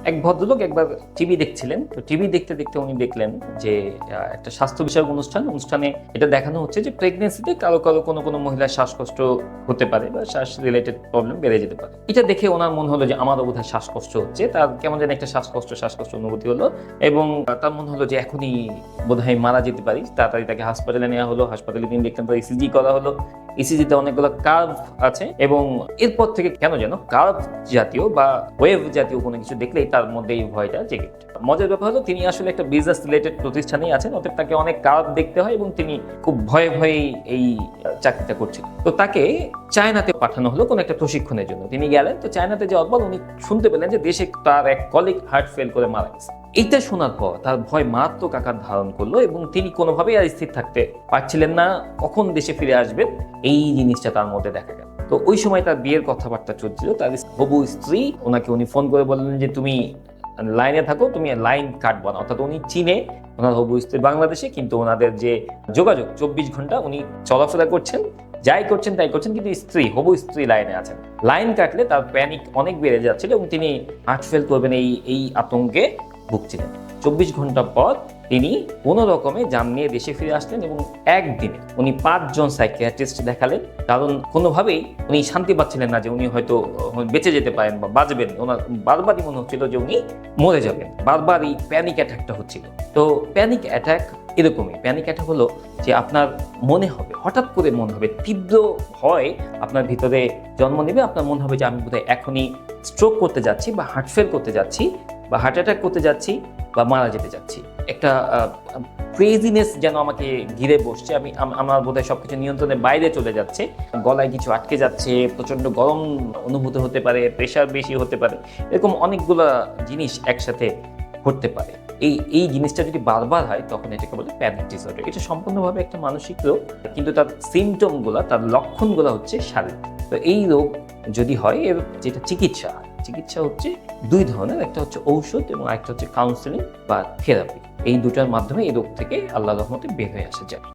এক ভদ্রলোক একবার টিভি দেখছিলেন, তো টিভি দেখতে দেখতে উনি দেখলেন যে একটা স্বাস্থ্য বিষয়ক অনুষ্ঠানে এটা দেখানো হচ্ছে যে প্রেগনেন্সিতে কারো কারো কোনো কোনো মহিলার শ্বাসকষ্ট হতে পারে বা শ্বাস রিলেটেড প্রবলেম বেড়ে যেতে পারে। এটা দেখে ওনার মনে হলো যে আমারও বোধহয় শ্বাসকষ্ট হচ্ছে, তার কেমন যেন একটা শ্বাসকষ্ট অনুভূতি হলো এবং তার মনে হলো যে এখনই বোধহয় মারা যেতে পারি। তাড়াতাড়ি তাকে হাসপাতালে নেওয়া হলো। হাসপাতালে তিনি দেখলেন তো ইসিজি করা হলো। ইসিজিতে অনেকগুলো কার্ভ আছে এবং এরপর থেকে কেন যেন কার্ভ জাতীয় বা ওয়েভ জাতীয় কোনো কিছু দেখলেই তার মধ্যে এই ভয়টা জেগে ওঠে। মজার ব্যাপার হলো তিনি আসলে একটা বিজনেস রিলেটেড প্রতিষ্ঠানেই আছেন, অতএব তাকে অনেক কার্ভ দেখতে হয় এবং তিনি খুব ভয়ে ভয়ে এই চাকরিটা করছিলেন। তো তাকে চায়নাতে পাঠানো হলো কোনো একটা প্রশিক্ষণের জন্য। তিনি গেলেন, তো চায়নাতে যাওয়ার পর উনি শুনতে পেলেন যে দেশে তার এক কলিগ হার্ট ফেল করে মারা গেছে। এইটা শোনার পর তার ভয় মারাত্মক আকার ধারণ করলো এবং তিনি কোনোভাবেই আর স্থির থাকতে পারছিলেন না, কখন দেশে ফিরে আসবেন এই জিনিসটা তার মধ্যে দেখা গেল। তো ওই সময় তার বিয়ের কথাবার্তা চলছিল, তার হবু স্ত্রী ওনাকে উনি ফোন করে বললেন যে তুমি লাইনে থাকো, তুমি লাইন কাটবো না। অর্থাৎ উনি চীনে, ওনার হবু স্ত্রী বাংলাদেশে, কিন্তু ওনাদের যে যোগাযোগ 24 ঘন্টা উনি চলাফেরা করছেন, যাই করছেন তাই করছেন, কিন্তু হবু স্ত্রী লাইনে আছেন। লাইন কাটলে তার প্যানিক অনেক বেড়ে যাচ্ছিল এবং তিনি হার্ট ফেল করবেন এই আতঙ্কে ভুগছিলেন। 24 ঘন্টা পর তিনি কোনো রকমে যান নিয়ে দেশে ফিরে আসলেন এবং একদিনে উনি 5 জন সাইকিয়াট্রিস্ট দেখালেন, কারণ কোনোভাবেই উনি শান্তি পাচ্ছিলেন না যে উনি হয়তো বেঁচে যেতে পারেন বা বাঁচবেন। ওনার বারবারই মনে হচ্ছিল যে উনি মরে যাবেন, বারবার এই প্যানিক অ্যাটাকটা হচ্ছিল। তো প্যানিক অ্যাটাক এরকমই, প্যানিক অ্যাটাক হলো যে আপনার মনে হবে, হঠাৎ করে মনে হবে, তীব্র ভয় আপনার ভিতরে জন্ম নেবে। আপনার মনে হবে যে আমি বোধহয় এখনই স্ট্রোক করতে যাচ্ছি বা হার্ট ফেল করতে যাচ্ছি বা হার্ট অ্যাটাক করতে যাচ্ছি বা মারা যেতে যাচ্ছি। একটা ক্রেজিনেস যেন আমাকে ঘিরে বসছে, আমার বোধহয় সবকিছু নিয়ন্ত্রণের বাইরে চলে যাচ্ছে, গলায় কিছু আটকে যাচ্ছে, প্রচন্ড গরম অনুভূত হতে পারে, প্রেশার বেশি হতে পারে, এরকম অনেকগুলো জিনিস একসাথে ঘটতে পারে। এই জিনিসটা যদি বারবার হয় তখন এটাকে বলে প্যানিক ডিসঅর্ডার। এটা সম্পূর্ণভাবে একটা মানসিক রোগ, কিন্তু তার সিমটমগুলো, তার লক্ষণগুলো হচ্ছে শারীরিক। তো এই রোগ যদি হয়, এর যেটা চিকিৎসা হচ্ছে 2 ধরনের, একটা হচ্ছে ঔষধ এবং আরেকটা হচ্ছে কাউন্সেলিং বা থেরাপি। এই দুটার মাধ্যমে এই রোগ থেকে আল্লাহর রহমতে বের হয়ে আসা যায়।